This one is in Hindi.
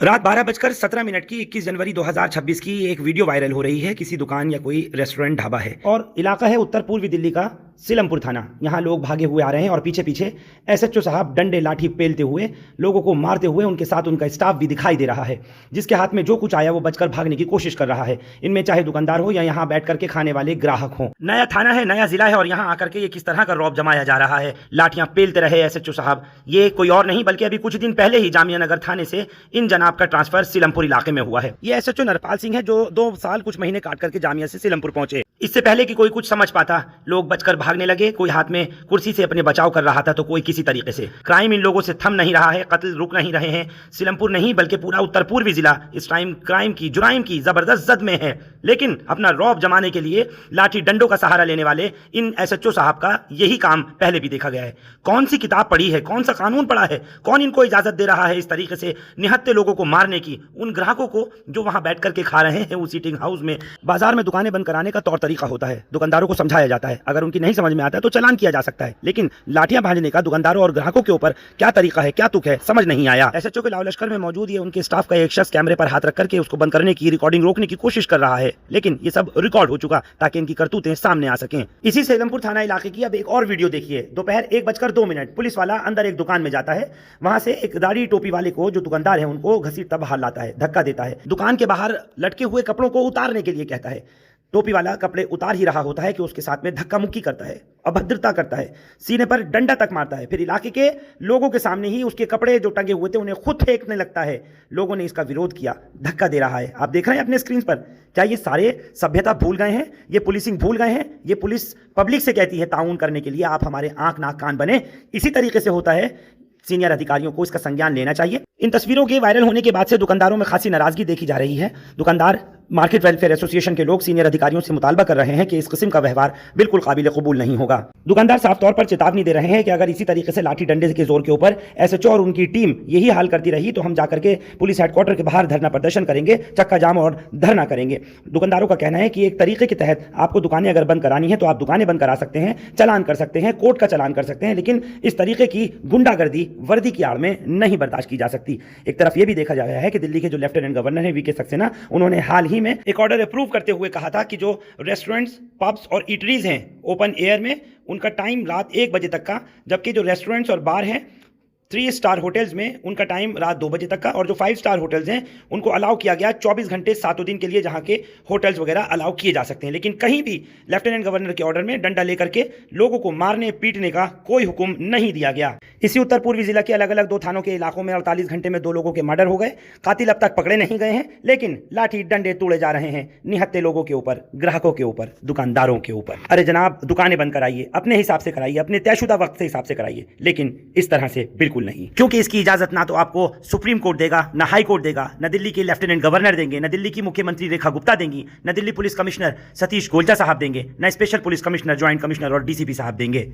रात 12:17 की 21 जनवरी 2026 की एक वीडियो वायरल हो रही है। किसी दुकान या कोई रेस्टोरेंट ढाबा है और इलाका है उत्तर पूर्वी दिल्ली का सीलमपुर थाना। यहाँ लोग भागे हुए आ रहे हैं और पीछे पीछे एसएचओ साहब डंडे लाठी पेलते हुए लोगों को मारते हुए, उनके साथ उनका स्टाफ भी दिखाई दे रहा है, जिसके हाथ में जो कुछ आया वो बचकर भागने की कोशिश कर रहा है। इनमें चाहे दुकानदार हो या यहाँ बैठ करके खाने वाले ग्राहक हो। नया थाना है, नया जिला है और यहाँ आकर के ये किस तरह का रौब जमाया जा रहा है। लाठियां पेलते रहे एसएचओ साहब। ये कोई और नहीं बल्कि अभी कुछ दिन पहले ही जामिया नगर थाने से इन जनाब का ट्रांसफर सीलमपुर इलाके में हुआ है। ये एसएचओ नरपाल सिंह है जो 2 साल कुछ महीने काट करके जामिया से सीलमपुर पहुंचे। इससे पहले कि कोई कुछ समझ पाता, लोग बचकर भागने लगे। कोई हाथ में कुर्सी से अपने बचाव कर रहा था तो कोई किसी तरीके से। क्राइम इन लोगों से थम नहीं रहा है, कत्ल रुक नहीं रहे हैं। सीलमपुर नहीं बल्कि पूरा उत्तर पूर्वी जिला इस टाइम क्राइम की, जुराइम की जबरदस्त जद में है। लेकिन अपना रौब जमाने के लिए लाठी डंडों का सहारा लेने वाले इन एसएचओ साहब का यही काम पहले भी देखा गया है। कौन सी किताब पढ़ी है, कौन सा कानून पढ़ा है, कौन इनको इजाजत दे रहा है इस तरीके से निहत्थे लोगों को मारने की, उन ग्राहकों को जो वहां बैठ करके खा रहे हैं उस सीटिंग हाउस में। बाजार में दुकानें बंद कराने का तौर तरीका होता है, दुकानदारों को समझाया जाता है, अगर उनकी नहीं समझ में आता है तो चालान किया जा सकता है। लेकिन लाठियां भाजने का दुकानदारों और ग्राहकों के ऊपर क्या तरीका है, क्या तुक है, समझ नहीं आया। एसएचओ के लाव लश्कर में मौजूद ये उनके स्टाफ का एक शख्स कैमरे पर हाथ रख करके उसको बंद करने की, रिकॉर्डिंग रोकने की कोशिश कर रहा है, लेकिन ये सब रिकॉर्ड हो चुका ताकि इनकी करतूतें सामने आ सकें। इसी सीलमपुर थाना इलाके की अब एक और वीडियो देखिए। दोपहर 1:02 पुलिस वाला अंदर एक दुकान में जाता है, वहां से एक दाढ़ी टोपी वाले को, जो दुकानदार है, उनको घसीटता बाहर लाता है, धक्का देता है, दुकान के बाहर लटके हुए कपड़ों को उतारने के लिए कहता है। टोपी वाला कपड़े उतार ही रहा होता है कि उसके साथ में धक्का मुक्की करता है, अभद्रता करता है, सीने पर डंडा तक मारता है, फिर इलाके के लोगों के सामने ही उसके कपड़े जो टंगे हुए थे उन्हें खुद फेंकने लगता है। लोगों ने इसका विरोध किया, धक्का दे रहा है। आप देख रहे हैं अपने स्क्रीन पर। क्या ये सारे सभ्यता भूल गए हैं? ये पुलिसिंग भूल गए हैं? ये पुलिस पब्लिक से कहती है ताउन करने के लिए, आप हमारे आंख नाक कान बने। इसी तरीके से होता है। सीनियर अधिकारियों को इसका संज्ञान लेना चाहिए। इन तस्वीरों के वायरल होने के बाद से दुकानदारों में खासी नाराजगी देखी जा रही है। दुकानदार, मार्केट वेलफेयर एसोसिएशन के लोग सीनियर अधिकारियों से मुतालबा कर रहे हैं कि इस किस्म का व्यवहार बिल्कुल काबिल कबूल नहीं होगा। दुकानदार साफ तौर पर चेतावनी दे रहे हैं कि अगर इसी तरीके से लाठी डंडे के जोर के ऊपर एसएचओ और उनकी टीम यही हाल करती रही तो हम जाकर के पुलिस हेडक्वार्टर के बाहर धरना प्रदर्शन करेंगे, चक्का जाम और धरना करेंगे। दुकानदारों का कहना है कि एक तरीके के तहत आपको दुकानें अगर बंद करानी है तो आप दुकानें बंद करा सकते हैं, चलान कर सकते हैं, कोर्ट का चलान कर सकते हैं, लेकिन इस तरीके की गुंडागर्दी वर्दी की आड़ में नहीं बर्दाश्त की जा सकती। एक तरफ यह भी देखा जा रहा है कि दिल्ली के जो लेफ्टिनेंट गवर्नर है वीके सक्सेना, उन्होंने हाल ही में एक ऑर्डर अप्रूव करते हुए कहा था कि जो रेस्टोरेंट्स, पब्स और ईटरीज हैं ओपन एयर में, उनका टाइम रात 1 बजे तक का, जबकि जो रेस्टोरेंट्स और बार हैं 3 स्टार होटल्स में उनका टाइम रात 2 बजे तक का, और जो 5 स्टार होटल्स हैं उनको अलाउ किया गया 24 घंटे 7 दिन के लिए, जहां के होटल्स वगैरह अलाउ किए जा सकते हैं। लेकिन कहीं भी लेफ्टिनेंट गवर्नर के ऑर्डर में डंडा लेकर के लोगों को मारने पीटने का कोई हुक्म नहीं दिया गया। इसी उत्तर पूर्वी जिला के अलग अलग 2 थानों के इलाकों में 48 घंटे में 2 लोगों के मर्डर हो गए। कातिल अब तक पकड़े नहीं गए हैं, लेकिन लाठी डंडे तोड़े जा रहे हैं निहत्थे लोगों के ऊपर, ग्राहकों के ऊपर, दुकानदारों के ऊपर। अरे जनाब, दुकानें बंद कराइए, अपने हिसाब से कराइए, अपने तयशुदा वक्त के हिसाब से कराइए, लेकिन इस तरह से बिल्कुल नहीं, क्योंकि इसकी इजाजत ना तो आपको सुप्रीम कोर्ट देगा, ना हाई कोर्ट देगा, ना दिल्ली के लेफ्टिनेंट गवर्नर देंगे, ना दिल्ली की मुख्यमंत्री रेखा गुप्ता देंगी, ना दिल्ली पुलिस कमिश्नर सतीश गोलचा साहब देंगे, ना special police commissioner, joint commissioner और डीसीपी साहब देंगे।